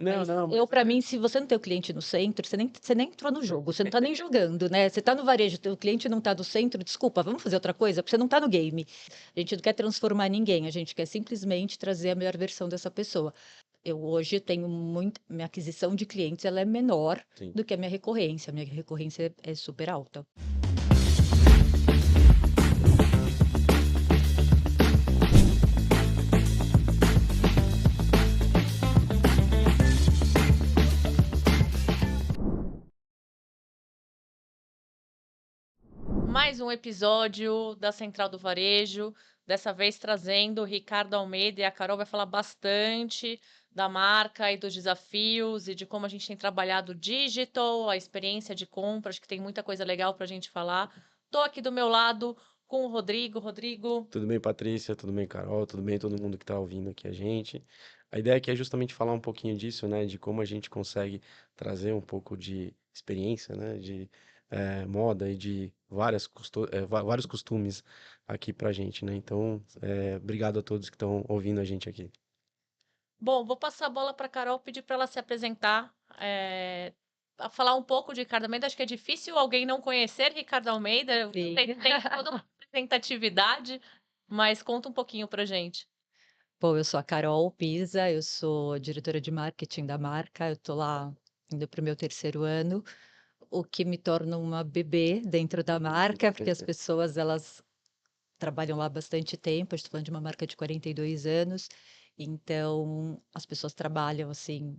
Não, não, Eu, mas para mim, se você não tem o cliente no centro, você nem entrou no jogo, você não está nem jogando, né? Você está no varejo, o cliente não está no centro, desculpa, vamos fazer outra coisa, porque você não está no game. A gente não quer transformar ninguém, a gente quer simplesmente trazer a melhor versão dessa pessoa. Eu hoje tenho muito, minha aquisição de clientes, ela é menor sim. do que a minha recorrência é super alta. Mais um episódio da Central do Varejo, dessa vez trazendo o Ricardo Almeida, e a Carol vai falar bastante da marca e dos desafios e de como a gente tem trabalhado o digital, a experiência de compra, acho que tem muita coisa legal para a gente falar. Estou aqui do meu lado com o Rodrigo. Rodrigo, Tudo bem, Patrícia? Tudo bem, Carol? Tudo bem, todo mundo que está ouvindo aqui a gente? A ideia aqui é justamente falar um pouquinho disso, né? De como a gente consegue trazer um pouco de experiência, né? De moda e de vários costumes aqui pra gente, né? Então, obrigado a todos que estão ouvindo a gente aqui. bom, vou passar a bola para a Carol, pedir para ela se apresentar, a falar um pouco de Ricardo Almeida. Acho que é difícil alguém não conhecer Ricardo Almeida, Sim. tem toda uma representatividade, mas conta um pouquinho para gente. Bom, eu sou a Carol Pisa, eu sou diretora de marketing da marca, eu estou lá indo para o meu terceiro ano, o que me torna uma bebê dentro da marca, porque as pessoas, elas trabalham lá há bastante tempo, eu estou falando de uma marca de 42 anos, então as pessoas trabalham, assim,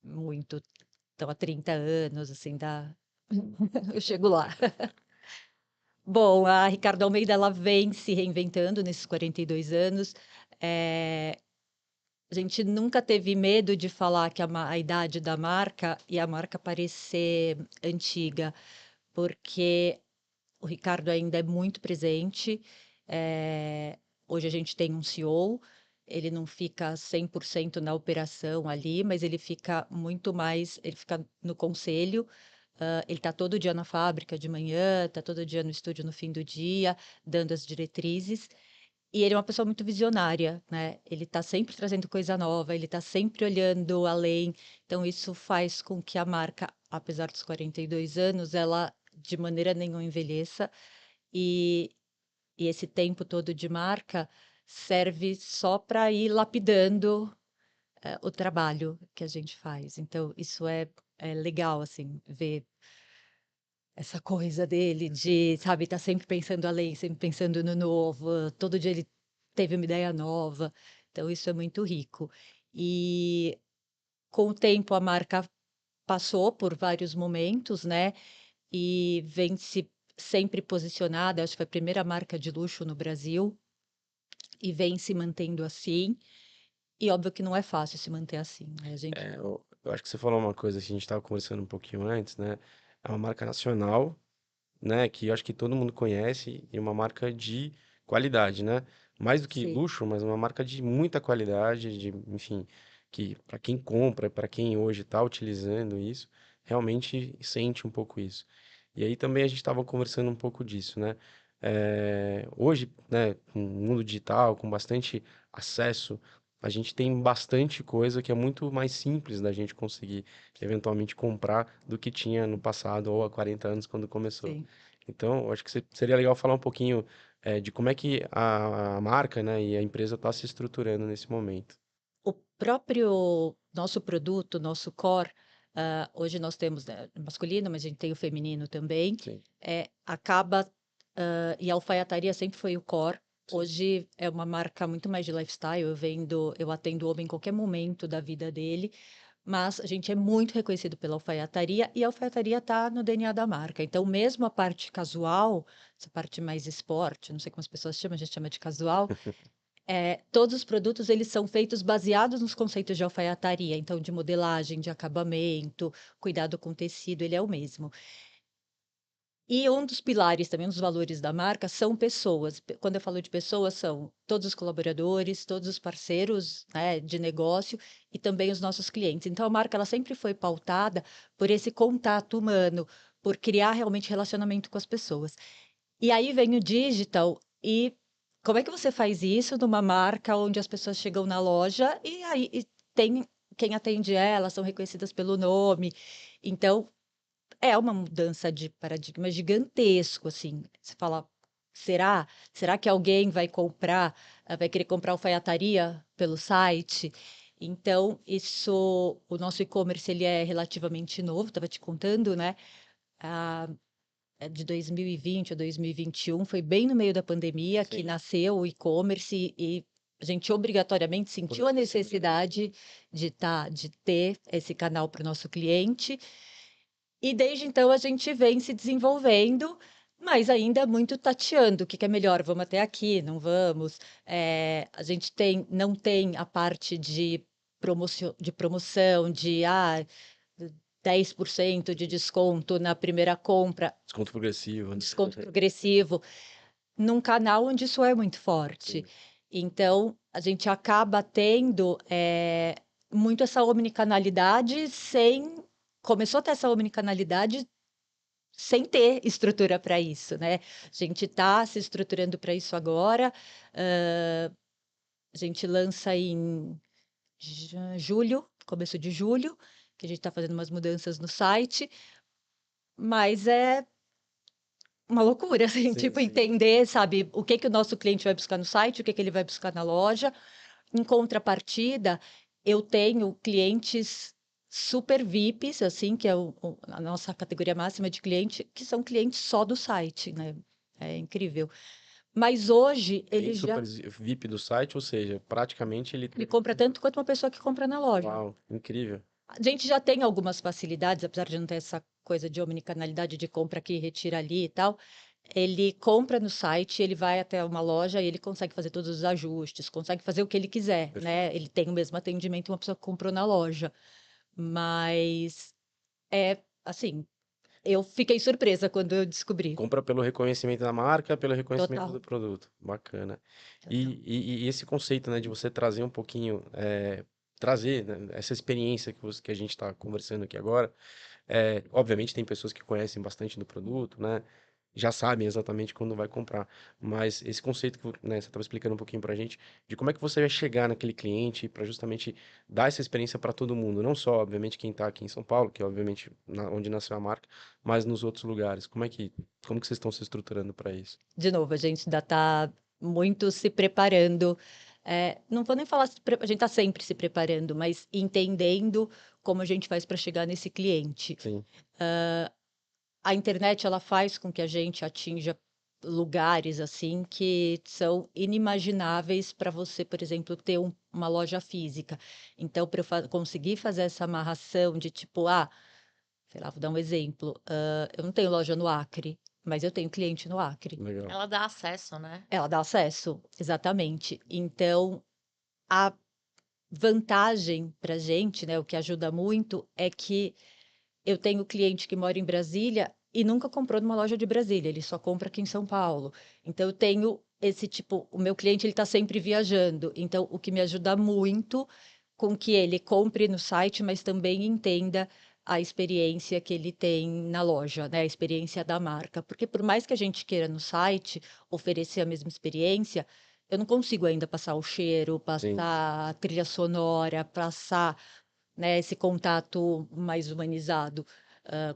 muito, estão há 30 anos, assim, eu chego lá. Bom, a Ricardo Almeida, ela vem se reinventando nesses 42 anos, eh, a gente nunca teve medo de falar que a idade da marca e a marca parecer antiga, porque o Ricardo ainda é muito presente. Hoje a gente tem um CEO, ele não fica 100% na operação ali, mas ele fica muito mais, ele fica no conselho. Ele está todo dia na fábrica de manhã, está todo dia no estúdio no fim do dia, dando as diretrizes. E ele é uma pessoa muito visionária, né? Ele está sempre trazendo coisa nova, ele está sempre olhando além. Então, isso faz com que a marca, apesar dos 42 anos, ela de maneira nenhuma envelheça. E, e esse tempo todo de marca serve só para ir lapidando, o trabalho que a gente faz. Então, isso é legal, assim, ver essa coisa dele de, sabe, tá sempre pensando além, sempre pensando no novo, todo dia ele teve uma ideia nova, então isso é muito rico. E com o tempo a marca passou por vários momentos, né, e vem se sempre posicionada, acho que foi a primeira marca de luxo no Brasil, e vem se mantendo assim, e óbvio que não é fácil se manter assim, né, a gente Eu acho que você falou uma coisa que a gente estava conversando um pouquinho antes, né? É uma marca nacional, né, que eu acho que todo mundo conhece e uma marca de qualidade, né? Mais do que sim. luxo, mas uma marca de muita qualidade, enfim, que para quem compra, para quem hoje está utilizando isso, realmente sente um pouco isso. E aí também a gente estava conversando um pouco disso, né? Hoje, né, com o mundo digital, com bastante acesso, a gente tem bastante coisa que é muito mais simples da gente conseguir eventualmente comprar do que tinha no passado ou há 40 anos quando começou. Sim. Então, eu acho que seria legal falar um pouquinho, de como é que a marca, né, e a empresa está se estruturando nesse momento. O próprio nosso produto, nosso core, hoje nós temos, né, masculino, mas a gente tem o feminino também, Sim, acaba, e a alfaiataria sempre foi o core. sim. Hoje é uma marca muito mais de lifestyle, eu atendo o homem em qualquer momento da vida dele, mas a gente é muito reconhecido pela alfaiataria e a alfaiataria está no DNA da marca. Então, mesmo a parte casual, essa parte mais esporte, não sei como as pessoas chamam, a gente chama de casual, todos os produtos eles são feitos baseados nos conceitos de alfaiataria, então de modelagem, de acabamento, cuidado com o tecido, ele é o mesmo. E um dos pilares, também um dos valores da marca, são pessoas. Quando eu falo de pessoas, são todos os colaboradores, todos os parceiros, né, de negócio e também os nossos clientes. Então, a marca ela sempre foi pautada por esse contato humano, por criar realmente relacionamento com as pessoas. E aí vem o digital e como é que você faz isso numa marca onde as pessoas chegam na loja e aí tem quem atende elas são reconhecidas pelo nome. Então, é uma mudança de paradigma gigantesco, assim. Você fala, será? Será que alguém vai comprar, vai querer comprar alfaiataria pelo site? Então, o nosso e-commerce, ele é relativamente novo, estava te contando, né? Ah, é de 2020 a 2021, foi bem no meio da pandemia que Sim. nasceu o e-commerce e a gente obrigatoriamente sentiu a necessidade de ter esse canal para o nosso cliente. E desde então a gente vem se desenvolvendo, mas ainda muito tateando. O que que é melhor? Vamos até aqui, não vamos? A gente não tem a parte de promoção, 10% de desconto na primeira compra, Desconto progressivo, né? desconto progressivo, num canal onde isso é muito forte. Sim. Então, a gente acaba tendo muito essa omnicanalidade sem. Começou a ter essa omnicanalidade sem ter estrutura para isso, né? A gente está se estruturando para isso agora. A gente lança em julho, começo de julho, que a gente está fazendo umas mudanças no site, mas é uma loucura, assim, Sim, tipo, sim. entender, sabe, o que que o nosso cliente vai buscar no site, o que que ele vai buscar na loja. Em contrapartida, eu tenho clientes super VIPs, assim, que é a nossa categoria máxima de cliente, que são clientes só do site, né? É incrível. Mas hoje ele Cliente já super VIP do site, ou seja, praticamente ele. ele compra tanto quanto uma pessoa que compra na loja. Uau, incrível. A gente já tem algumas facilidades, apesar de não ter essa coisa de omnicanalidade de compra aqui, retira ali e tal. Ele compra no site, ele vai até uma loja e ele consegue fazer todos os ajustes, consegue fazer o que ele quiser, Perfeito. né? Ele tem o mesmo atendimento que uma pessoa que comprou na loja. Mas é assim, eu fiquei surpresa quando eu descobri. Compra pelo reconhecimento da marca, pelo reconhecimento do Total, produto. Bacana. total. E esse conceito, né, de você trazer um pouquinho, trazer, né, essa experiência que a gente está conversando aqui agora. Obviamente tem pessoas que conhecem bastante do produto, né? Já sabem exatamente quando vai comprar. Mas esse conceito que, né, você estava explicando um pouquinho pra gente, de como é que você vai chegar naquele cliente para justamente dar essa experiência para todo mundo. Não só, obviamente, quem está aqui em São Paulo, que é obviamente onde nasceu a marca, mas nos outros lugares. Como que vocês estão se estruturando para isso? De novo, a gente ainda está muito se preparando. Não vou nem falar, a gente está sempre se preparando, mas entendendo como a gente faz para chegar nesse cliente. Sim, A internet ela faz com que a gente atinja lugares assim que são inimagináveis para você, por exemplo, ter uma loja física. Então, para eu conseguir fazer essa amarração de tipo, sei lá, vou dar um exemplo. Eu não tenho loja no Acre, mas eu tenho cliente no Acre. legal. Ela dá acesso, né? Ela dá acesso, exatamente. Então, a vantagem para a gente, né, o que ajuda muito, é que eu tenho cliente que mora em Brasília e nunca comprou numa loja de Brasília, ele só compra aqui em São Paulo. Então, eu tenho esse tipo, o meu cliente ele está sempre viajando, então o que me ajuda muito com que ele compre no site, mas também entenda a experiência que ele tem na loja, né? A experiência da marca. Porque por mais que a gente queira no site oferecer a mesma experiência, eu não consigo ainda passar o cheiro, Sim, passar a trilha sonora, passar, né, esse contato mais humanizado,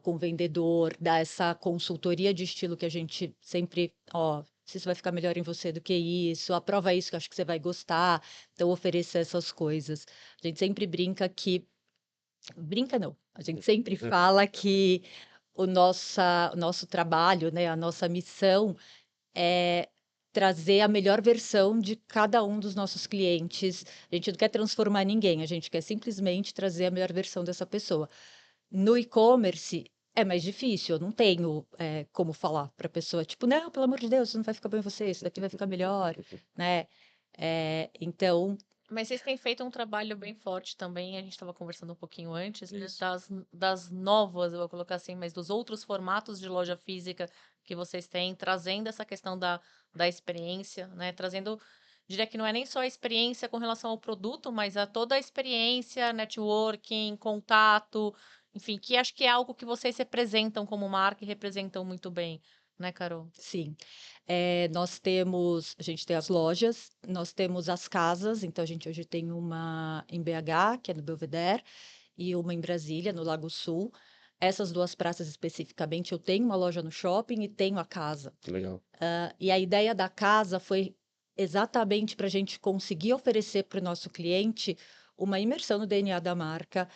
com o vendedor, dar essa consultoria de estilo que a gente sempre, ó, se isso vai ficar melhor em você do que isso, aprova isso que eu acho que você vai gostar, então oferecer essas coisas. A gente sempre brinca não, a gente sempre fala que o nosso trabalho, né, a nossa missão é trazer a melhor versão de cada um dos nossos clientes. A gente não quer transformar ninguém, a gente quer simplesmente trazer a melhor versão dessa pessoa. No e-commerce é mais difícil, eu não tenho como falar para a pessoa, tipo, não, pelo amor de Deus, isso não vai ficar bem em você, isso daqui vai ficar melhor, né? Então, Mas vocês têm feito um trabalho bem forte também, a gente estava conversando um pouquinho antes, né, isso. das novas, eu vou colocar assim, mas dos outros formatos de loja física que vocês têm, trazendo essa questão da experiência, né? Trazendo, diria que não é nem só a experiência com relação ao produto, mas a toda a experiência, networking, contato, enfim, que acho que é algo que vocês representam como marca e representam muito bem. né, Carol? Sim. A gente tem as lojas, nós temos as casas, então a gente hoje tem uma em BH, que é no Belvedere, e uma em Brasília, no Lago Sul. Essas duas praças especificamente, eu tenho uma loja no shopping e tenho a casa. Legal. E a ideia da casa foi exatamente para a gente conseguir oferecer para o nosso cliente uma imersão no DNA da marca.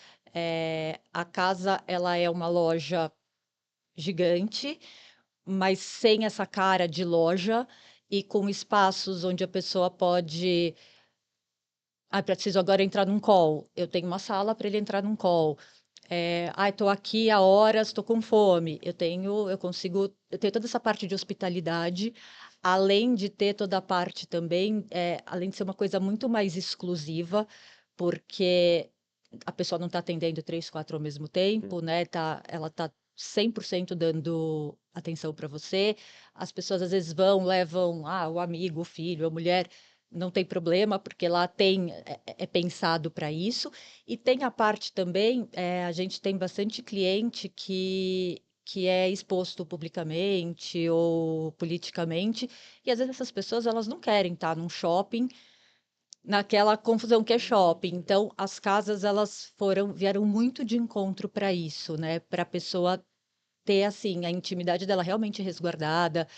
A casa, ela é uma loja gigante, mas sem essa cara de loja e com espaços onde a pessoa pode. Ah, preciso agora entrar num call. Eu tenho uma sala para ele entrar num call. Estou aqui há horas, estou com fome. Eu tenho toda essa parte de hospitalidade, além de ter toda a parte também, além de ser uma coisa muito mais exclusiva, porque a pessoa não está atendendo três, quatro ao mesmo Hum. tempo, né? Ela está 100% dando atenção para você. As pessoas às vezes levam o amigo, o filho, a mulher, não tem problema, porque lá é pensado para isso. E tem a parte também, a gente tem bastante cliente que é exposto publicamente ou politicamente, e às vezes essas pessoas elas não querem estar num shopping naquela confusão que é shopping. Então, as casas vieram muito de encontro para isso, né? Para a pessoa ter assim a intimidade dela realmente resguardada,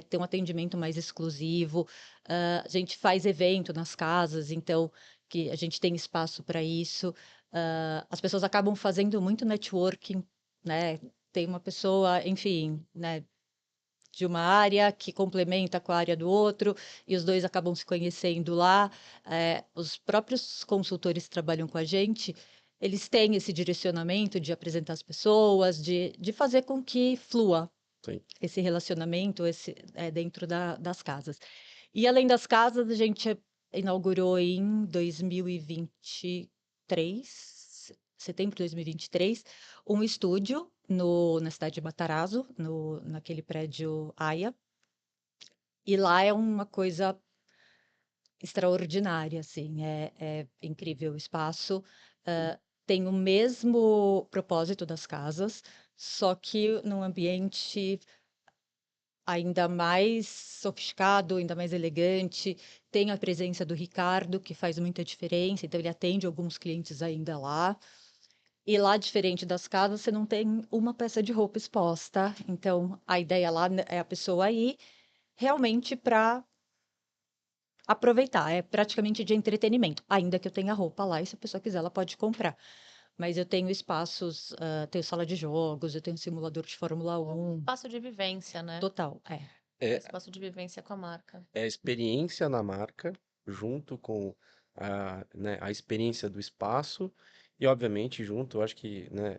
ter um atendimento mais exclusivo. A gente faz evento nas casas, então que a gente tem espaço para isso. As pessoas acabam fazendo muito networking, né? Tem uma pessoa, enfim, né, de uma área que complementa com a área do outro, e os dois acabam se conhecendo lá. Os próprios consultores que trabalham com a gente, eles têm esse direcionamento de apresentar as pessoas, de fazer com que flua Sim. esse relacionamento dentro das casas. E além das casas, a gente inaugurou em 2023, setembro de 2023, um estúdio na cidade de Matarazzo, naquele prédio AIA. E lá é uma coisa extraordinária, assim, é incrível o espaço. Tem o mesmo propósito das casas, só que num ambiente ainda mais sofisticado, ainda mais elegante. Tem a presença do Ricardo, que faz muita diferença, então ele atende alguns clientes ainda lá. E lá, diferente das casas, você não tem uma peça de roupa exposta. Então, a ideia lá é a pessoa ir realmente para aproveitar. É praticamente de entretenimento, ainda que eu tenha roupa lá e se a pessoa quiser, ela pode comprar. Mas eu tenho espaços, tenho sala de jogos, eu tenho simulador de Fórmula 1, Espaço de vivência, né? total, é. É, Espaço de vivência com a marca. é a experiência na marca, junto com a experiência do espaço, e obviamente junto, eu acho que, né,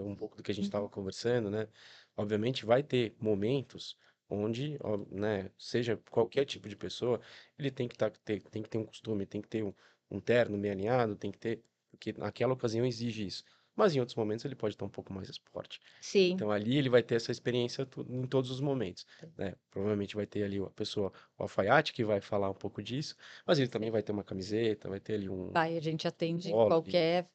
um pouco do que a gente estava Uhum. conversando, né, obviamente vai ter momentos onde, né, seja qualquer tipo de pessoa, ele tem que ter um costume, tem que ter um terno bem alinhado, tem que ter, porque naquela ocasião exige isso. Mas em outros momentos ele pode estar um pouco mais esporte. Sim, Então ali ele vai ter essa experiência em todos os momentos, né? Provavelmente vai ter ali a pessoa, o alfaiate, que vai falar um pouco disso, mas ele também vai ter uma camiseta, vai ter ali um vai, a gente atende polo. qualquer.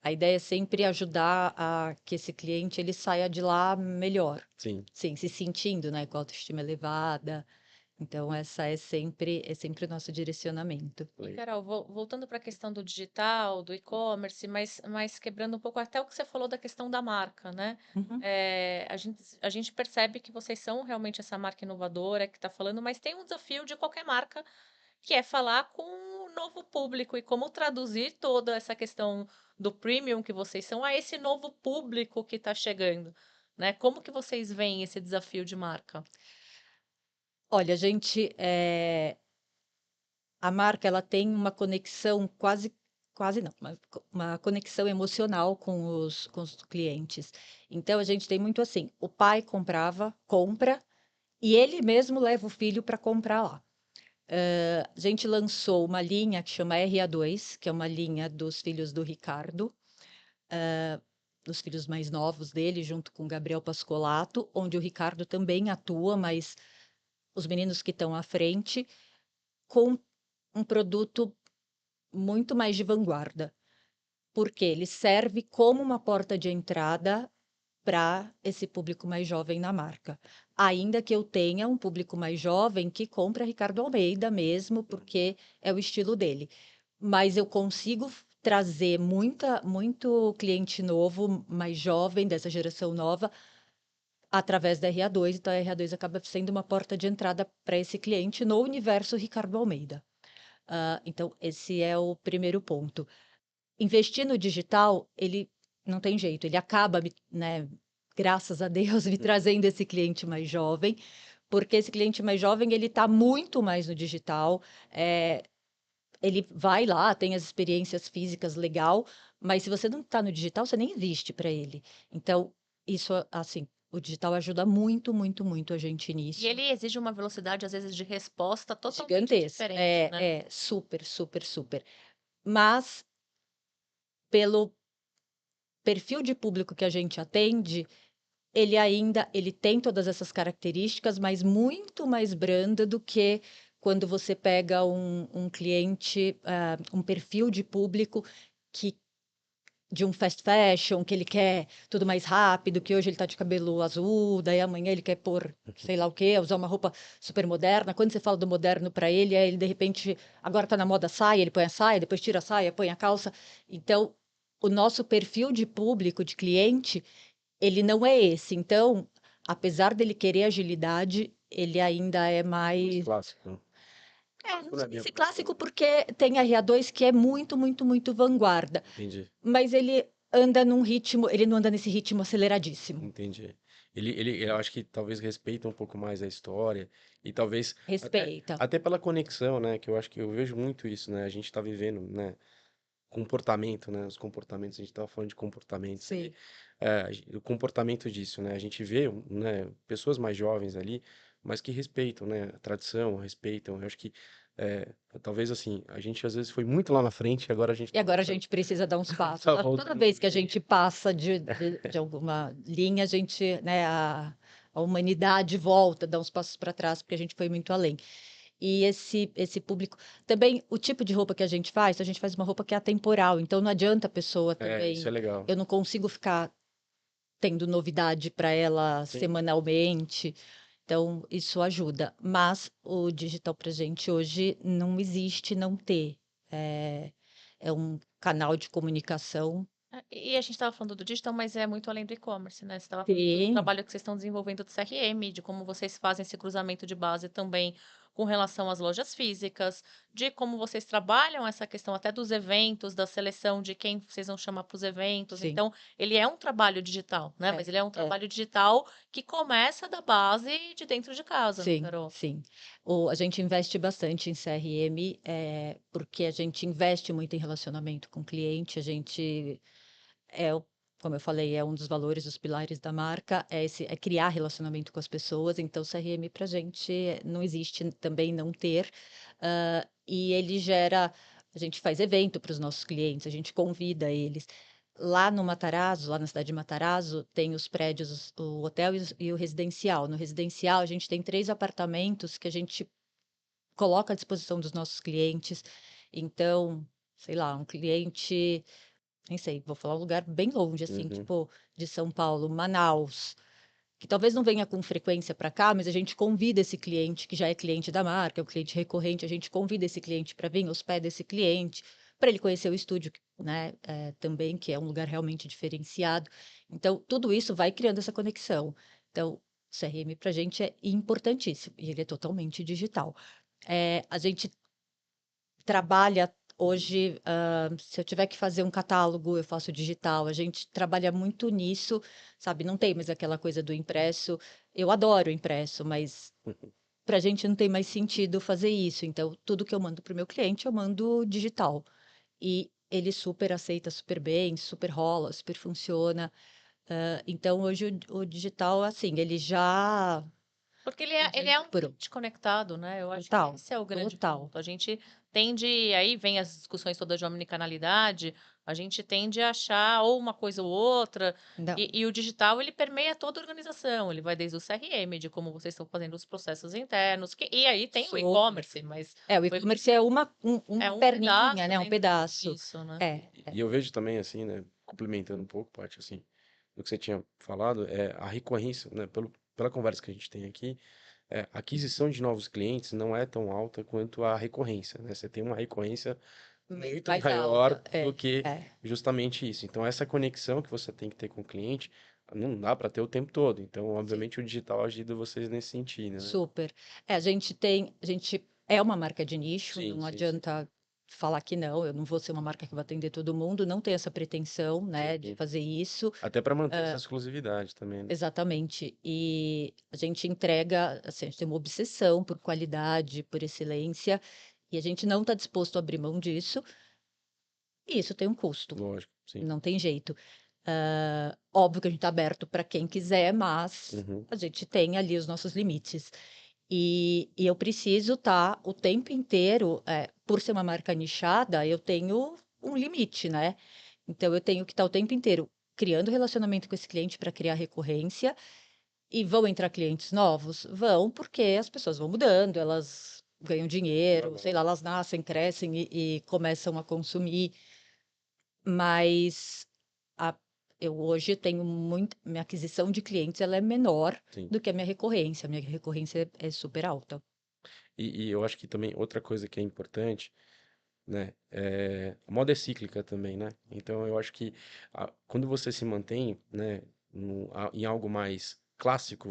A ideia é sempre ajudar a que esse cliente ele saia de lá melhor, Sim, sim, se sentindo, né, com a autoestima elevada. Então, essa é sempre o nosso direcionamento. E, Carol, voltando para a questão do digital, do e-commerce, mas quebrando um pouco até o que você falou da questão da marca, né? Uhum. A gente percebe que vocês são realmente essa marca inovadora que está falando, mas tem um desafio de qualquer marca, que é falar com o novo público e como traduzir toda essa questão do premium que vocês são a esse novo público que está chegando, né? Como que vocês veem esse desafio de marca? Olha, a marca ela tem uma conexão quase não, uma conexão emocional com os clientes. Então, a gente tem muito assim, o pai compra, e ele mesmo leva o filho para comprar lá. A gente lançou uma linha que chama RA2, que é uma linha dos filhos do Ricardo, dos filhos mais novos dele, junto com o Gabriel Pascolato, onde o Ricardo também atua, mas os meninos que estão à frente, com um produto muito mais de vanguarda, porque ele serve como uma porta de entrada para esse público mais jovem na marca. Ainda que eu tenha um público mais jovem que compra Ricardo Almeida mesmo, porque é o estilo dele. Mas eu consigo trazer muito cliente novo, mais jovem, dessa geração nova, através da RA2. Então, a RA2 acaba sendo uma porta de entrada para esse cliente no universo Ricardo Almeida. Então, esse é o primeiro ponto. Investir no digital, ele não tem jeito, ele acaba, né, graças a Deus, me trazendo esse cliente mais jovem, porque esse cliente mais jovem, ele está muito mais no digital, ele vai lá, tem as experiências físicas legal, mas se você não está no digital, você nem existe para ele. Então, isso, assim, o digital ajuda muito, muito, muito a gente E nisso. ele exige uma velocidade, às vezes, de resposta totalmente Gigantesca. diferente, né? Super, super, super. Mas, pelo perfil de público que a gente atende, ele tem todas essas características, mas muito mais branda do que quando você pega um cliente, um perfil de público que de um fast fashion, que ele quer tudo mais rápido, que hoje ele tá de cabelo azul, daí amanhã ele quer pôr sei lá o quê, usar uma roupa super moderna. Quando você fala do moderno para ele, ele de repente agora tá na moda saia, ele põe a saia, depois tira a saia, põe a calça. Então, o nosso perfil de público, de cliente, ele não é esse. Então, apesar dele querer agilidade, ele ainda é Mais mais. clássico. Não Por sei minha se praia. clássico, porque tem a RA2 que é muito, muito, muito vanguarda, Entendi, mas ele anda num ritmo, ele não anda nesse ritmo aceleradíssimo. entendi. Eu acho que talvez respeita um pouco mais a história e talvez Respeita. até pela conexão, né? Que eu acho que eu vejo muito isso, né? A gente tá vivendo, né? Comportamento, né? Os comportamentos, a gente tava falando de comportamentos ali. Sim. O comportamento disso, né? A gente vê, né? Pessoas mais jovens ali, mas que respeitam, né? A tradição, respeitam. Eu acho que talvez assim, a gente às vezes foi muito lá na frente e agora a gente E tá agora a voltando, gente precisa dar uns passos. tá Toda voltando um vez que a pouquinho. gente passa de alguma linha, a gente, né, a humanidade volta, dá uns passos para trás, porque a gente foi muito além. E esse público. Também, o tipo de roupa que a gente faz uma roupa que é atemporal, então não adianta a pessoa Isso é também. legal. Eu não consigo ficar tendo novidade para ela Sim. semanalmente. Então, isso ajuda. Mas o digital para gente hoje não existe não ter. É, é um canal de comunicação. E a gente estava falando do digital, mas é muito além do e-commerce, né? Você estava falando do Sim, trabalho que vocês estão desenvolvendo do CRM, de como vocês fazem esse cruzamento de base também com relação às lojas físicas, de como vocês trabalham essa questão até dos eventos, da seleção de quem vocês vão chamar para os eventos. sim. Então, ele é um trabalho digital, né? É, Mas ele é um é. trabalho digital que começa da base de dentro de casa, né, Sim, Carol? sim. A gente investe bastante em CRM, porque a gente investe muito em relacionamento com o cliente, a gente é, como eu falei, é um dos valores, dos pilares da marca, é criar relacionamento com as pessoas, então CRM para a gente não existe também não ter, e ele gera, a gente faz evento para os nossos clientes, a gente convida eles. Lá no Matarazzo, lá na cidade de Matarazzo, tem os prédios, o hotel e o residencial. No residencial, a gente tem 3 apartamentos que a gente coloca à disposição dos nossos clientes. Então, sei lá, um cliente, nem sei, vou falar um lugar bem longe, assim, Uhum. tipo de São Paulo, Manaus, que talvez não venha com frequência para cá, mas a gente convida esse cliente, que já é cliente da marca, é um cliente recorrente, a gente convida esse cliente para vir, hospeda esse cliente, para ele conhecer o estúdio, né, também, que é um lugar realmente diferenciado. Então, tudo isso vai criando essa conexão. Então, o CRM para a gente é importantíssimo, e ele é totalmente digital. A gente trabalha hoje, se eu tiver que fazer um catálogo, eu faço digital. A gente trabalha muito nisso, sabe? Não tem mais aquela coisa do impresso. Eu adoro o impresso, mas para a gente não tem mais sentido fazer isso. Então, tudo que eu mando para o meu cliente, eu mando digital. E ele super aceita super bem, super rola, super funciona. Então, hoje o digital, assim, ele já Porque já ele é um incorporou. cliente conectado, né? Eu acho que Total, esse é o grande total. ponto. A gente tende, aí vem as discussões todas de omnicanalidade, a gente tende a achar ou uma coisa ou outra, Não, e o digital ele permeia toda a organização, ele vai desde o CRM, de como vocês estão fazendo os processos internos, e aí tem o super. e-commerce, mas O e-commerce é é uma um perninha, pedaço né? Um dentro pedaço. disso, né? É, E eu vejo também assim, né? Complementando um pouco, parte assim. do que você tinha falado, é a recorrência, né? Pela conversa que a gente tem aqui, a aquisição de novos clientes não é tão alta quanto a recorrência, né? Você tem uma recorrência muito Mais maior alta. do É, que é. justamente isso. Então, essa conexão que você tem que ter com o cliente não dá para ter o tempo todo. Então, Sim. obviamente, o digital ajuda vocês nesse sentido, né? Super. A gente é uma marca de nicho, Sim, não sim, sim. adianta falar que não, eu não vou ser uma marca que vai atender todo mundo, não tenho essa pretensão, né, de Sim. fazer isso. Até para manter essa exclusividade também, né? Exatamente. E a gente entrega, assim, a gente tem uma obsessão por qualidade, por excelência, e a gente não está disposto a abrir mão disso, e isso tem um custo, Lógico, sim. não tem jeito. Óbvio que a gente está aberto para quem quiser, mas Uhum. a gente tem ali os nossos limites. E eu preciso estar o tempo inteiro, por ser uma marca nichada, eu tenho um limite, né? Então eu tenho que estar o tempo inteiro criando relacionamento com esse cliente para criar recorrência. E vão entrar clientes novos? Vão, porque as pessoas vão mudando, elas ganham dinheiro, sei Normal. lá, elas nascem, crescem e começam a consumir. Mas a- eu hoje tenho muito. Minha aquisição de clientes ela é menor Sim. do que a minha recorrência. A minha recorrência é super alta. E eu acho que também outra coisa que é importante, né? A moda é cíclica também, né? Então eu acho que quando você se mantém, né, em algo mais clássico,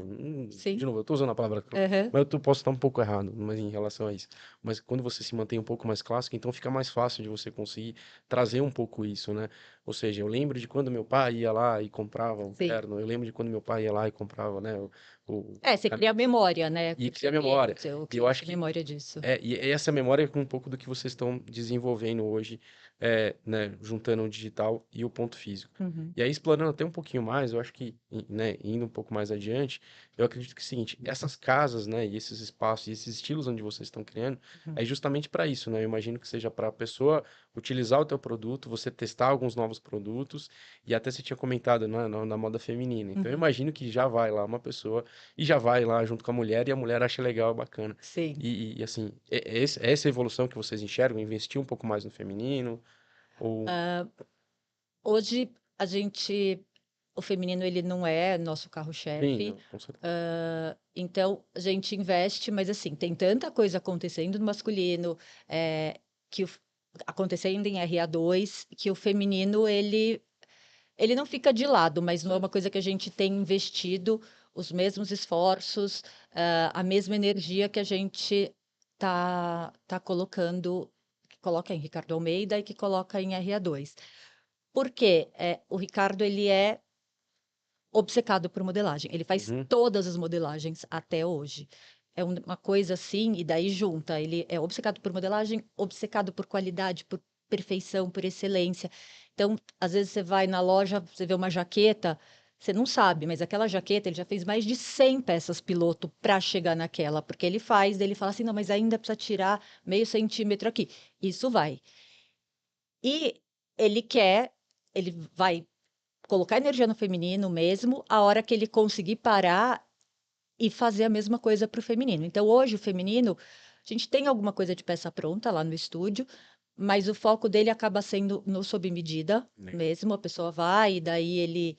de Sim. novo, eu tô usando a palavra, Aham. mas posso estar um pouco errado, mas em relação a isso. Mas quando você se mantém um pouco mais clássico, então fica mais fácil de você conseguir trazer um pouco isso, né? Ou seja, eu lembro de quando meu pai ia lá e comprava um Sim. terno, eu lembro de quando meu pai ia lá e comprava, né, o Você cria memória, né, e com o cria seu memória. cliente. O E eu cliente acho tem que memória disso. e essa memória é com um pouco do que vocês estão desenvolvendo hoje, né, juntando o digital e o ponto físico. Uhum. E aí, explorando até um pouquinho mais, eu acho que, né, indo um pouco mais adiante, eu acredito que é o seguinte, essas casas, né, e esses espaços, e esses estilos onde vocês estão criando, Uhum. é justamente para isso, né? Eu imagino que seja para a pessoa utilizar o teu produto, você testar alguns novos produtos, e até você tinha comentado, né, na moda feminina. Então, eu Uhum. imagino que já vai lá uma pessoa e já vai lá junto com a mulher, e a mulher acha legal, bacana. Sim. Assim, é essa evolução que vocês enxergam? Investir um pouco mais no feminino? Ou. Hoje a gente, o feminino ele não é nosso Sim, carro-chefe. não, com certeza. Então a gente investe, mas assim, tem tanta coisa acontecendo no masculino, que acontecendo em RA2, que o feminino ele não fica de lado, mas não é uma coisa que a gente tem investido os mesmos esforços, a mesma energia que a gente tá colocando, que coloca em Ricardo Almeida e que coloca em RA2. Por quê? O Ricardo ele é obcecado por modelagem. Ele faz Uhum, todas as modelagens até hoje. É uma coisa assim, e daí junta. Ele é obcecado por modelagem, obcecado por qualidade, por perfeição, por excelência. Então, às vezes você vai na loja, você vê uma jaqueta, você não sabe, mas aquela jaqueta ele já fez mais de 100 peças piloto para chegar naquela, porque ele faz, daí ele fala assim, não, mas ainda precisa tirar meio centímetro aqui. Isso vai. E ele vai colocar energia no feminino mesmo, a hora que ele conseguir parar e fazer a mesma coisa para o feminino. Então, hoje, o feminino, a gente tem alguma coisa de peça pronta lá no estúdio, mas o foco dele acaba sendo no sob medida legal. mesmo. A pessoa vai, e daí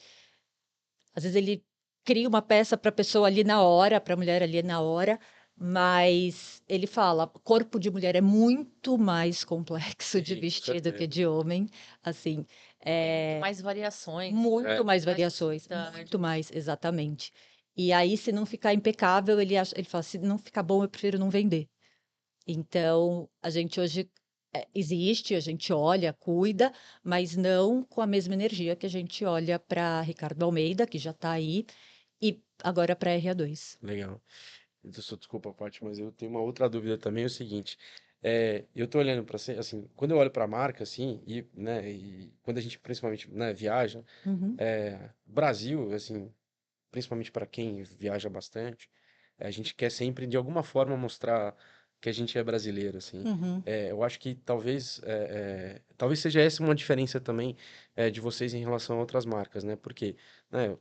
às vezes, ele cria uma peça para a pessoa ali na hora, para a mulher ali na hora. Mas ele fala, corpo de mulher é muito mais complexo de Sim, com vestir do que certeza. de homem, assim, Tem muito é, mais variações, muito mais mais variações, possibilidade. muito mais, exatamente. E aí, se não ficar impecável, ele fala, se não ficar bom, eu prefiro não vender. Então, a gente hoje existe, a gente olha, cuida, mas não com a mesma energia que a gente olha para Ricardo Almeida, que já está aí, e agora para RA2. Legal. Desculpa, Paty, mas eu tenho uma outra dúvida também, é o seguinte. Eu tô olhando para assim, quando eu olho para a marca, assim, né, e quando a gente principalmente, né, viaja, Uhum, Brasil, assim, principalmente para quem viaja bastante, a gente quer sempre, de alguma forma, mostrar que a gente é brasileiro, assim. uhum, Eu acho que talvez seja essa uma diferença também de vocês em relação a outras marcas, né? Porque, né,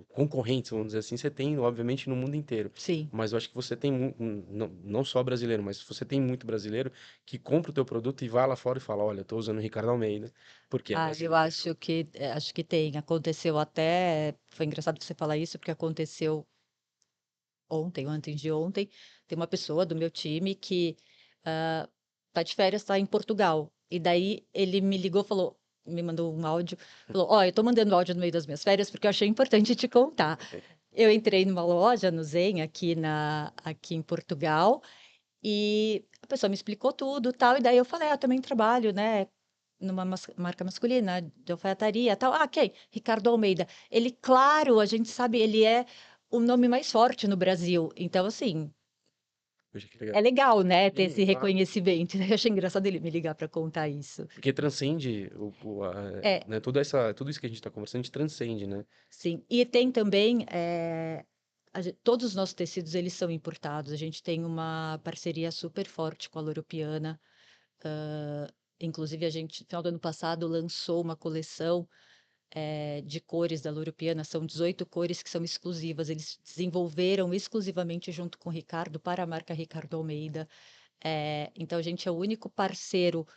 concorrentes, vamos dizer assim, você tem, obviamente, no mundo inteiro. Sim. Mas eu acho que você tem, não só brasileiro, mas você tem muito brasileiro que compra o teu produto e vai lá fora e fala, olha, eu tô usando o Ricardo Almeida, porque é Ah, eu brasileiro. acho que tem. Aconteceu até, foi engraçado você falar isso, porque aconteceu ontem, ou antes de ontem, tem uma pessoa do meu time que tá de férias, tá em Portugal. E daí ele me ligou, falou, me mandou um áudio, falou: Ó, eu tô mandando áudio no meio das minhas férias porque eu achei importante te contar. Eu entrei numa loja no Zen aqui em Portugal e a pessoa me explicou tudo, tal, e daí eu falei: Ah, eu também trabalho, né, numa marca masculina de alfaiataria, tal. Ah, quem? Ricardo Almeida. Ele, claro, a gente sabe, ele é o nome mais forte no Brasil. Então, assim, Poxa, que legal. é legal, né, ter Sim, esse claro. reconhecimento. Eu achei engraçado ele me ligar para contar isso. Porque transcende, É, né, tudo isso que a gente está conversando, a gente transcende, né? sim. E tem também, todos os nossos tecidos, eles são importados. A gente tem uma parceria super forte com a Loro Piana. Inclusive, a gente, no final do ano passado, lançou uma coleção de cores da Loro Piana. São 18 cores que são exclusivas. Eles desenvolveram exclusivamente junto com o Ricardo para a marca Ricardo Almeida. Então, a gente é o único parceiro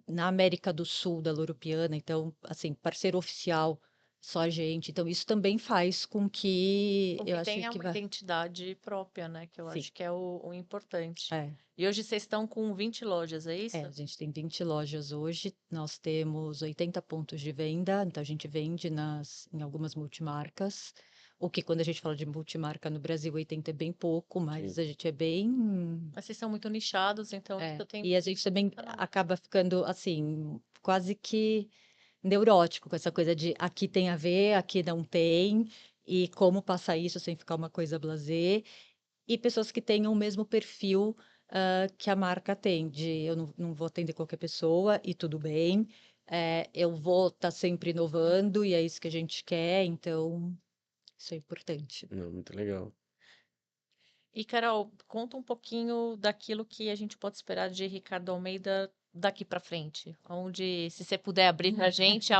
na América do Sul da Loro Piana. Então, assim, parceiro oficial, só a gente. Então, isso também faz com que Com eu que acho tenha que uma vai. identidade própria, né? Que eu Sim, acho que é o importante. é. E hoje vocês estão com 20 lojas, é isso? A gente tem 20 lojas hoje, nós temos 80 pontos de venda, então a gente vende em algumas multimarcas, o que quando a gente fala de multimarca no Brasil, 80 é bem pouco, Sim. mas a gente é bem. Mas vocês são muito nichados, então isso tem E a gente também funcionado. acaba ficando, assim, quase que neurótico com essa coisa de aqui tem a ver, aqui não tem, e como passar isso sem ficar uma coisa blasé e pessoas que tenham o mesmo perfil que a marca tem, de eu não vou atender qualquer pessoa e tudo bem, eu vou estar sempre inovando e é isso que a gente quer, então isso é importante. Não, muito legal. E, Carol, conta um pouquinho daquilo que a gente pode esperar de Ricardo Almeida daqui para frente. Onde, se você puder abrir para a gente, É,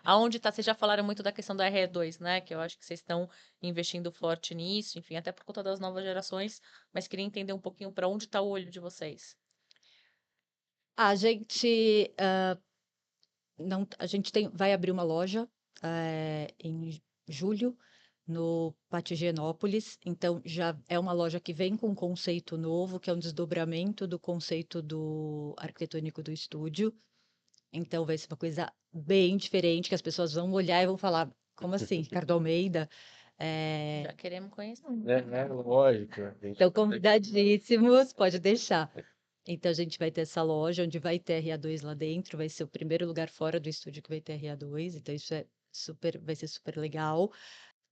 aonde tá? Vocês já falaram muito da questão da RE2, né? Que eu acho que vocês estão investindo forte nisso, enfim, até por conta das novas gerações, mas queria entender um pouquinho para onde está o olho de vocês. A gente não, a gente vai abrir uma loja em julho no Pátio Higienópolis. Então já é uma loja que vem com um conceito novo, que é um desdobramento do conceito do arquitetônico do estúdio. Então vai ser uma coisa bem diferente, que as pessoas vão olhar e vão falar, como assim, Ricardo Almeida? É, Já queremos conhecer. lógico. A gente Estão até convidadíssimos, pode deixar. Então a gente vai ter essa loja onde vai ter RA2 lá dentro, vai ser o primeiro lugar fora do estúdio que vai ter RA2, então isso vai ser super legal.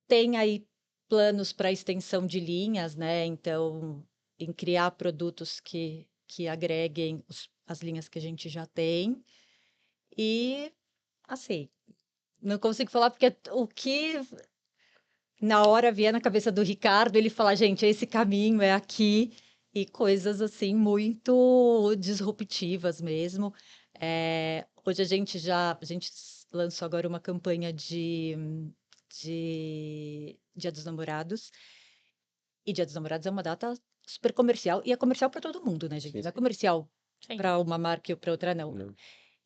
Tem aí planos para extensão de linhas, né? Então, em criar produtos que agreguem as linhas que a gente já tem. E assim, não consigo falar porque o que na hora vier na cabeça do Ricardo, ele fala, gente, é esse caminho, é aqui, e coisas assim muito disruptivas mesmo. Hoje a gente lançou agora uma campanha de Dia dos Namorados, e Dia dos Namorados é uma data super comercial, e é comercial para todo mundo, né, gente? sim, Não é sim. comercial Sim. para uma marca e para outra, não. Não.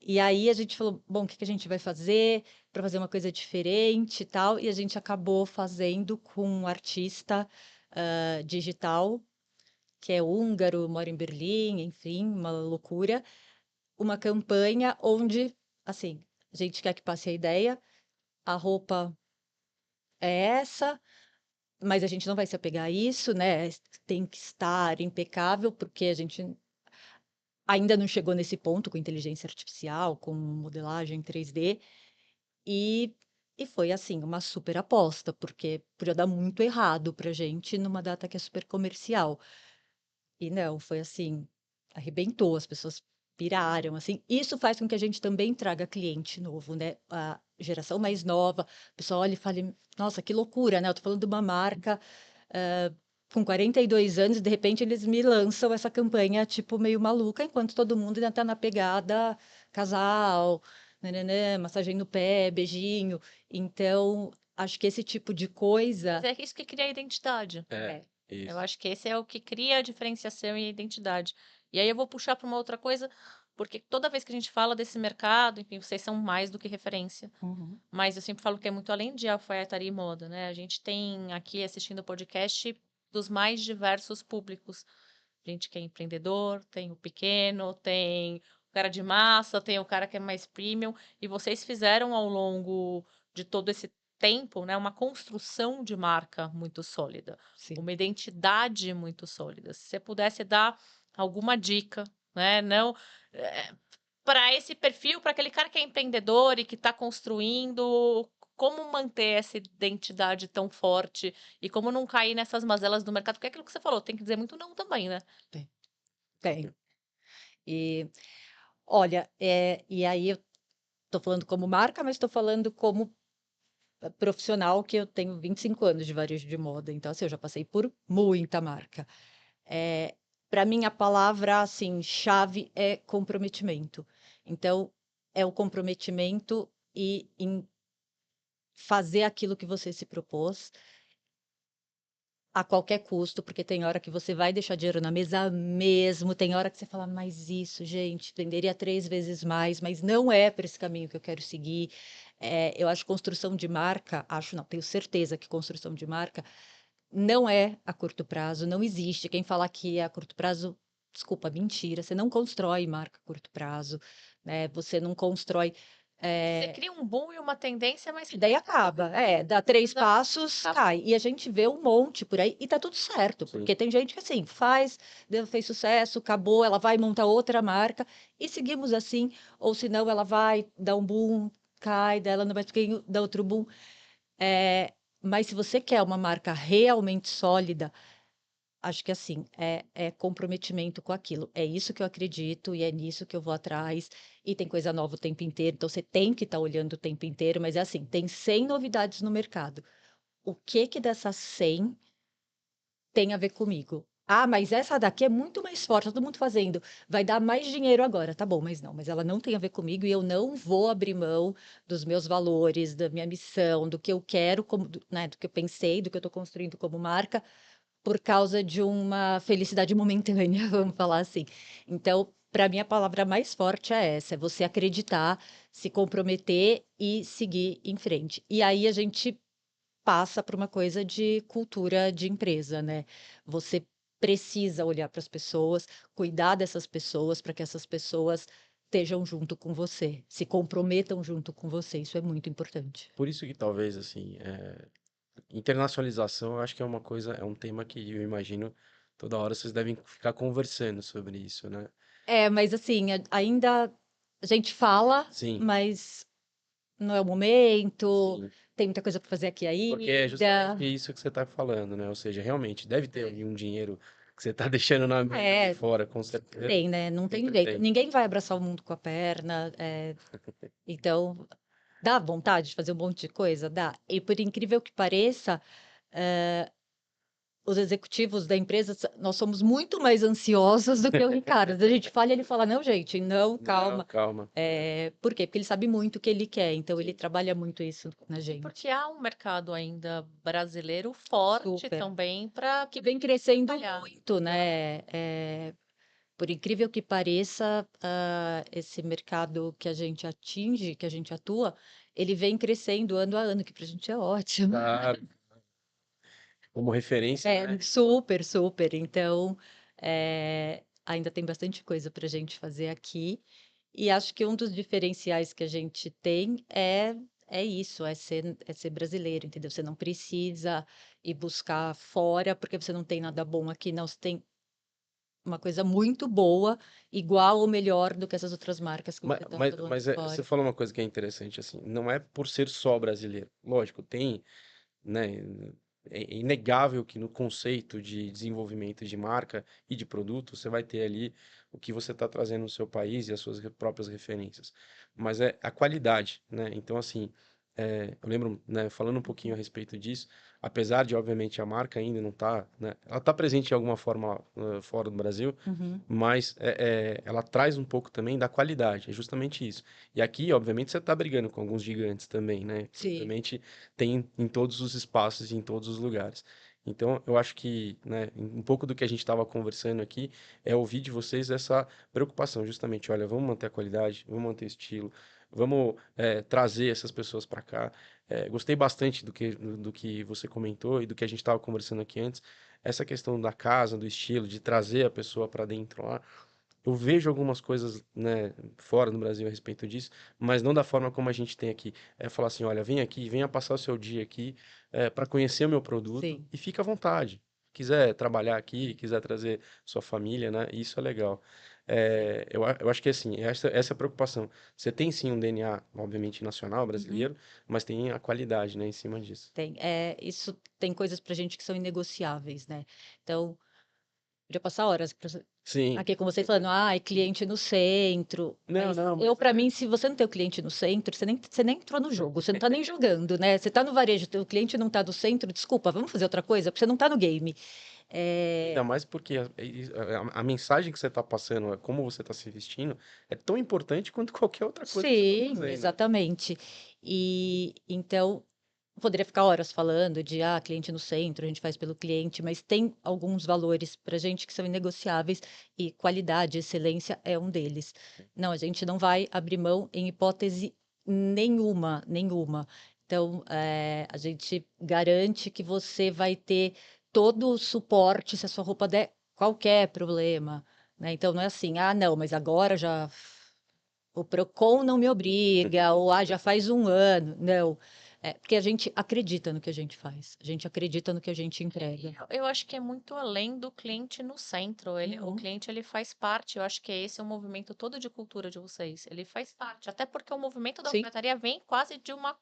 E aí a gente falou, bom, o que que a gente vai fazer para fazer uma coisa diferente e tal? E a gente acabou fazendo com um artista digital, que é húngaro, mora em Berlim, enfim, uma loucura, uma campanha onde, assim, a gente quer que passe a ideia, a roupa é essa, mas a gente não vai se apegar a isso, né? Tem que estar impecável, porque a gente ainda não chegou nesse ponto com inteligência artificial, com modelagem 3D. E, e foi assim, uma super aposta, porque podia dar muito errado pra gente numa data que é super comercial. E não, foi assim, arrebentou, as pessoas piraram, assim. Isso faz com que a gente também traga cliente novo, né? A geração mais nova, o pessoal olha e fala, nossa, que loucura, né? Eu tô falando de uma marca com 42 anos, de repente eles me lançam essa campanha, tipo, meio maluca, enquanto todo mundo ainda tá na pegada casal, nananã, massagem no pé, beijinho. Então, acho que esse tipo de coisa Mas é isso que cria a identidade. É, Eu isso. acho que esse é o que cria a diferenciação e a identidade. E aí eu vou puxar para uma outra coisa, porque toda vez que a gente fala desse mercado, enfim, vocês são mais do que referência. Uhum. Mas eu sempre falo que é muito além de alfaiataria e moda, né? A gente tem aqui assistindo o podcast dos mais diversos públicos. Gente que é empreendedor, tem o pequeno, tem o cara de massa, tem o cara que é mais premium. E vocês fizeram ao longo de todo esse tempo, né, uma construção de marca muito sólida, Sim. uma identidade muito sólida. Se você pudesse dar alguma dica, né? Não, para esse perfil, para aquele cara que é empreendedor e que está construindo, como manter essa identidade tão forte e como não cair nessas mazelas do mercado? Porque é aquilo que você falou, tem que dizer muito não também, né? Tem. E olha, e aí eu tô falando como marca, mas estou falando como profissional, que eu tenho 25 anos de varejo de moda, então assim, eu já passei por muita marca. Para mim, a palavra assim, chave é comprometimento. Então, é o comprometimento e em fazer aquilo que você se propôs a qualquer custo, porque tem hora que você vai deixar dinheiro na mesa mesmo, tem hora que você fala, mas isso, gente, venderia 3 vezes mais, mas não é por esse caminho que eu quero seguir. Eu acho construção de marca, acho não, tenho certeza que construção de marca não é a curto prazo, não existe. Quem fala que é a curto prazo, desculpa, mentira. Você não constrói marca a curto prazo, né? Você não constrói. Você cria um boom e uma tendência, mas Daí acaba, dá 3 passos, acaba. cai. E a gente vê um monte por aí e tá tudo certo, Sim. porque tem gente que assim, fez sucesso, acabou, ela vai montar outra marca e seguimos assim, ou senão ela vai dar um boom, cai, daí ela não vai dar outro boom. Mas se você quer uma marca realmente sólida, acho que assim, é comprometimento com aquilo. É isso que eu acredito e é nisso que eu vou atrás. E tem coisa nova o tempo inteiro, então você tem que estar olhando o tempo inteiro, mas é assim, tem 100 novidades no mercado. O que que dessas 100 tem a ver comigo? Ah, mas essa daqui é muito mais forte, tá todo mundo fazendo. Vai dar mais dinheiro agora. Tá bom, mas não, mas ela não tem a ver comigo e eu não vou abrir mão dos meus valores, da minha missão, do que eu quero, né, do que eu pensei, do que eu estou construindo como marca, por causa de uma felicidade momentânea, vamos falar assim. Então, para mim, a palavra mais forte é essa: é você acreditar, se comprometer e seguir em frente. E aí a gente passa por uma coisa de cultura de empresa, né? Você precisa olhar para as pessoas, cuidar dessas pessoas para que essas pessoas estejam junto com você, se comprometam junto com você. Isso é muito importante. Por isso que talvez, assim, internacionalização, eu acho que é uma coisa, é um tema que eu imagino toda hora vocês devem ficar conversando sobre isso, né? Mas assim, ainda a gente fala, Sim, mas não é o momento, sim. tem muita coisa para fazer aqui Porque é ainda. justamente isso que você está falando, né? Ou seja, realmente deve ter ali um dinheiro que você está deixando na mesa de É, fora, com certeza. tem, né? Não tem Sempre jeito. tem. Ninguém vai abraçar o mundo com a perna. Então, dá vontade de fazer um monte de coisa? Dá. E por incrível que pareça, os executivos da empresa, nós somos muito mais ansiosos do que o Ricardo. A gente fala e ele fala, não, gente, não, Não, calma. calma. Por quê? Porque ele sabe muito o que ele quer, então ele Sim. trabalha muito isso na E gente. porque há um mercado ainda brasileiro forte Super. também para Que vem crescendo trabalhar. muito, né? Por incrível que pareça, esse mercado que a gente atinge, que a gente atua, ele vem crescendo ano a ano, que para a gente é ótimo. Claro, como referência, né? Super, super. Então, ainda tem bastante coisa para a gente fazer aqui. E acho que um dos diferenciais que a gente tem é isso, é ser brasileiro, entendeu? Você não precisa ir buscar fora porque você não tem nada bom aqui, não. Você tem uma coisa muito boa, igual ou melhor do que essas outras marcas que Mas, você está mas, falando mas você fora. falou uma coisa que é interessante, assim, não é por ser só brasileiro. Lógico, tem, né? É inegável que no conceito de desenvolvimento de marca e de produto, você vai ter ali o que você está trazendo no seu país e as suas próprias referências. Mas é a qualidade, né? Então, assim, eu lembro, né, falando um pouquinho a respeito disso, apesar de, obviamente, a marca ainda não tá, né, ela tá presente de alguma forma fora do Brasil, Uhum. mas ela traz um pouco também da qualidade, é justamente isso. E aqui, obviamente, você tá brigando com alguns gigantes também, né? Que, Sim, obviamente, tem em todos os espaços e em todos os lugares. Então, eu acho que, né, um pouco do que a gente estava conversando aqui é ouvir de vocês essa preocupação, justamente, olha, vamos manter a qualidade, vamos manter o estilo, vamos trazer essas pessoas para cá. Gostei bastante do que você comentou e do que a gente estava conversando aqui antes. Essa questão da casa, do estilo, de trazer a pessoa para dentro lá. Eu vejo algumas coisas, né, fora do Brasil a respeito disso, mas não da forma como a gente tem aqui. É falar assim, olha, vem aqui, venha passar o seu dia aqui, para conhecer o meu produto sim. e fica à vontade. Quiser trabalhar aqui, quiser trazer sua família, né, isso é legal. Eu acho que assim, essa é a preocupação. Você tem sim um DNA, obviamente, nacional, Uhum. brasileiro, mas tem a qualidade, né, em cima disso. Tem. Isso tem coisas pra gente que são inegociáveis, né? Então, podia passar horas Sim. aqui com vocês falando, ah, é cliente no centro. Não, Mas não, eu, mas para mim, se você não tem o cliente no centro, você nem entrou no jogo, você não tá nem jogando, né? Você tá no varejo, o cliente não tá no centro, desculpa, vamos fazer outra coisa, porque você não tá no game. ainda É, mais porque a mensagem que você está passando, como você está se vestindo, é tão importante quanto qualquer outra coisa que você está sim, fazendo, né? exatamente. E então, poderia ficar horas falando de cliente no centro, a gente faz pelo cliente, mas tem alguns valores para a gente que são inegociáveis e qualidade, excelência é um deles. Não, a gente não vai abrir mão em hipótese nenhuma, nenhuma. Então, a gente garante que você vai ter todo o suporte se a sua roupa der qualquer problema, né? Então, não é assim, não, mas agora já o Procon não me obriga, ou já faz um ano. Não. Porque a gente acredita no que a gente faz, a gente acredita no que a gente entrega. Eu acho que é muito além do cliente no centro. O Uhum. cliente ele faz parte. Eu acho que esse é o movimento todo de cultura de vocês. Ele faz parte. Até porque o movimento da Sim, alfaiataria vem quase de uma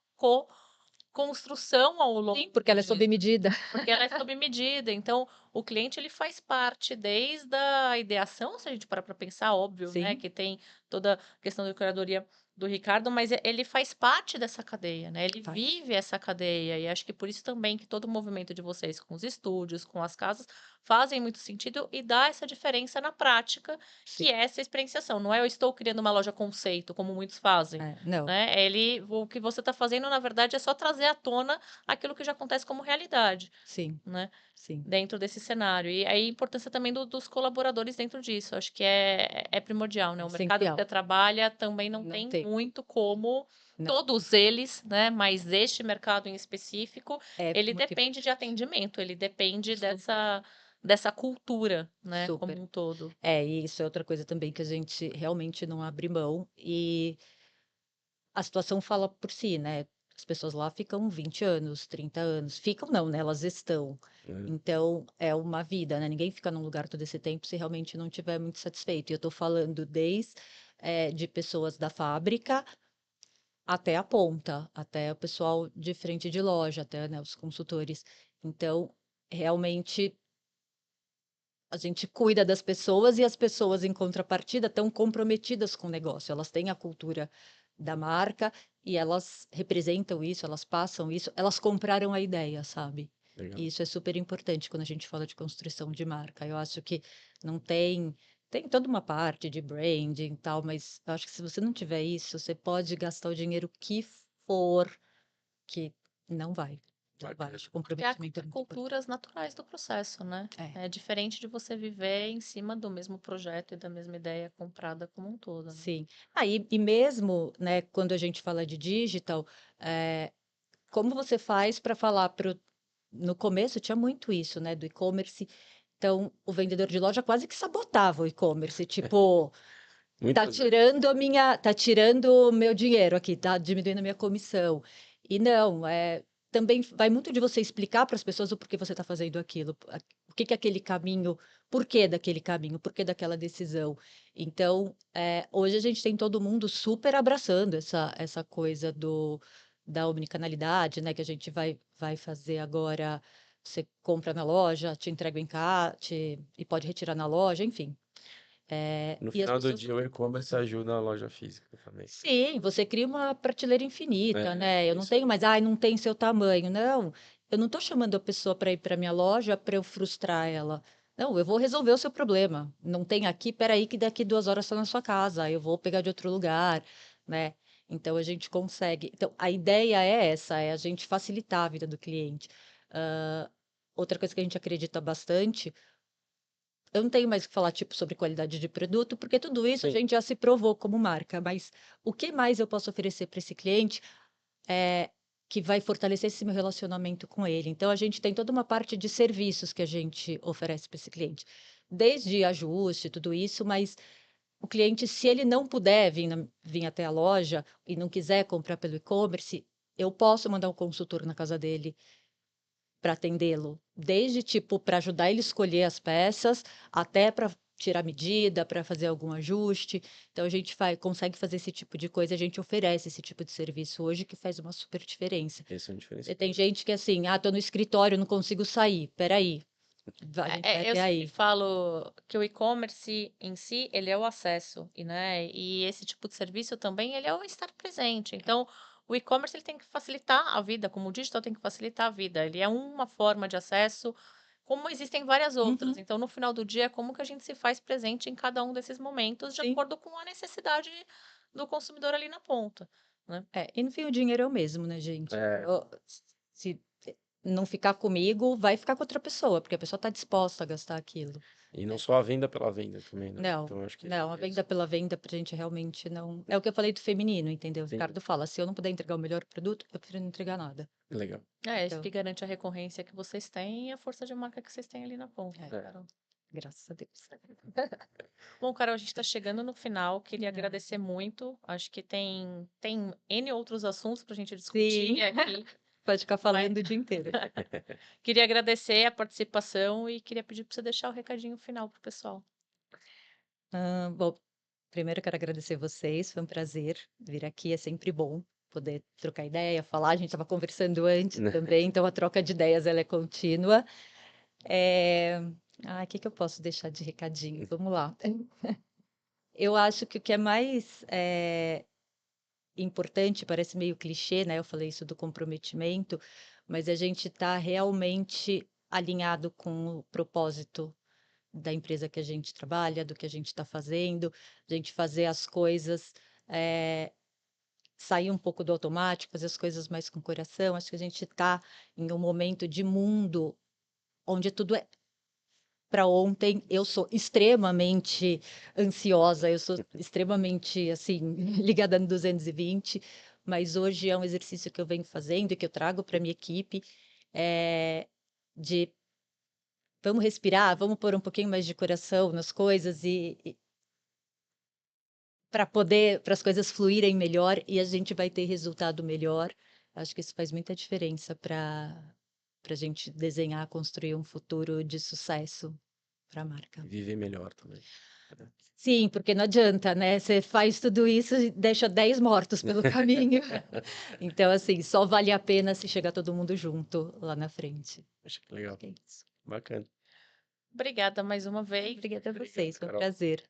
construção ao sim, longo porque ela é sob disso. medida. Porque ela é sob medida. Então, o cliente ele faz parte desde a ideação, se a gente parar para pensar, óbvio, né? Sim, Que tem toda a questão da curadoria do Ricardo, mas ele faz parte dessa cadeia, né? Ele faz. vive essa cadeia. E acho que por isso também que todo o movimento de vocês com os estúdios, com as casas, fazem muito sentido e dá essa diferença na prática, Sim. que é essa experienciação. Não é eu estou criando uma loja conceito, como muitos fazem. Não, Né? O que você está fazendo, na verdade, é só trazer à tona aquilo que já acontece como realidade, sim, né? sim. Dentro desse cenário. E aí a importância também dos colaboradores dentro disso. Acho que é primordial, né? É O mercado que essencial. você trabalha também não Não tem tem. muito como Não. todos eles, né? Mas este mercado em específico, É ele muito depende de importante. atendimento, ele depende Super, dessa cultura, né? Como super. um todo. E isso é outra coisa também que a gente realmente não abre mão. E a situação fala por si, né? As pessoas lá ficam 20 anos, 30 anos. Ficam não, né? Elas estão. É, Então, é uma vida, né? Ninguém fica num lugar todo esse tempo se realmente não estiver muito satisfeito. E eu estou falando desde de pessoas da fábrica até a ponta, até o pessoal de frente de loja, até, né, os consultores. Então, realmente, a gente cuida das pessoas e as pessoas, em contrapartida, estão comprometidas com o negócio. Elas têm a cultura da marca e elas representam isso, elas passam isso, elas compraram a ideia, sabe? E legal. isso é super importante quando a gente fala de construção de marca. Eu acho que não tem toda uma parte de branding e tal, mas eu acho que se você não tiver isso, você pode gastar o dinheiro que for, que não vai, não vai. Bacana. Acho que o Porque há comprometimento é muito importante. culturas naturais do processo, né? É. É diferente de você viver em cima do mesmo projeto e da mesma ideia comprada como um todo, né? Sim. E mesmo, né, quando a gente fala de digital, eh, como você faz para falar pro no começo tinha muito isso, né, do e-commerce, então o vendedor de loja quase que sabotava o e-commerce, tipo, Muitas vezes. tá tirando o meu dinheiro aqui, tá diminuindo a minha comissão. E não, também vai muito de você explicar para as pessoas o porquê você está fazendo aquilo, o que que é aquele caminho, porquê daquele caminho, porquê daquela decisão. Então, hoje a gente tem todo mundo super abraçando essa coisa da omnicanalidade, né, que a gente vai fazer agora. Você compra na loja, te entrega em casa, e pode retirar na loja, enfim. No E as final do pessoas dia, o e-commerce ajuda a loja física também. sim, você cria uma prateleira infinita, É, né? Eu é não isso aí. tenho mais, ai, não tem seu tamanho. Não, eu não estou chamando a pessoa para ir para minha loja para eu frustrar ela. Não, eu vou resolver o seu problema. Não tem aqui, peraí, que daqui 2 horas está na sua casa. Eu vou pegar de outro lugar, né? Então a gente consegue. Então a ideia é essa, é a gente facilitar a vida do cliente. Ah, outra coisa que a gente acredita bastante, eu não tenho mais o que falar, tipo, sobre qualidade de produto, porque tudo isso a Sim, gente já se provou como marca, mas o que mais eu posso oferecer para esse cliente é que vai fortalecer esse meu relacionamento com ele? Então, a gente tem toda uma parte de serviços que a gente oferece para esse cliente, desde ajuste, tudo isso, mas o cliente, se ele não puder vir até a loja e não quiser comprar pelo e-commerce, eu posso mandar um consultor na casa dele para atendê-lo, desde tipo para ajudar ele a escolher as peças, até para tirar medida, para fazer algum ajuste. Então a gente consegue fazer esse tipo de coisa, a gente oferece esse tipo de serviço hoje que faz uma super diferença. esse é um E diferencial. tem gente que assim, tô no escritório, não consigo sair. Peraí, a gente vai Eu até sempre aí. falo que o e-commerce em si, ele é o acesso, e esse tipo de serviço também, ele é o estar presente. Então, o e-commerce ele tem que facilitar a vida, como o digital tem que facilitar a vida. Ele é uma forma de acesso, como existem várias outras. Uhum, Então, no final do dia, como que a gente se faz presente em cada um desses momentos, de sim. acordo com a necessidade do consumidor ali na ponta, né? E no fim o dinheiro é o mesmo, né, gente? É, Se não ficar comigo, vai ficar com outra pessoa, porque a pessoa está disposta a gastar aquilo. e não só a venda pela venda também, né? Não, Então, acho que não, a é isso. venda pela venda pra gente realmente não. É o que eu falei do feminino, entendeu? O Sim, Ricardo fala, se eu não puder entregar o melhor produto, eu prefiro não entregar nada. legal. É isso Então, que garante a recorrência que vocês têm e a força de marca que vocês têm ali na ponta, é, né, É, Carol? graças a Deus. Bom, Carol, a gente está chegando no final. Queria Não. agradecer muito. Acho que tem N outros assuntos para a gente Sim, discutir aqui, pode ficar mas falando o dia inteiro. queria agradecer a participação e queria pedir para você deixar o recadinho final para o pessoal. Bom, primeiro eu quero agradecer vocês, foi um prazer vir aqui, é sempre bom poder trocar ideia, falar. A gente estava conversando antes também, então a troca de ideias ela é contínua. É... O que que eu posso deixar de recadinho? Vamos lá. Eu acho que o que é mais importante, parece meio clichê, né? Eu falei isso do comprometimento, mas a gente está realmente alinhado com o propósito da empresa que a gente trabalha, do que a gente está fazendo, a gente fazer as coisas, sair um pouco do automático, fazer as coisas mais com coração. Acho que a gente está em um momento de mundo onde tudo é para ontem. Eu sou extremamente ansiosa, eu sou extremamente, assim, ligada no 220, mas hoje é um exercício que eu venho fazendo e que eu trago para minha equipe, de vamos respirar, vamos pôr um pouquinho mais de coração nas coisas e para as coisas fluírem melhor e a gente vai ter resultado melhor. Acho que isso faz muita diferença para a gente desenhar, construir um futuro de sucesso para a marca. Viver melhor também. Sim, porque não adianta, né? Você faz tudo isso e deixa 10 mortos pelo caminho. Então, assim, só vale a pena se chegar todo mundo junto lá na frente. Acho que legal. É isso. Bacana. Obrigada mais uma vez. Obrigada a Obrigado, vocês, foi um Carol. prazer.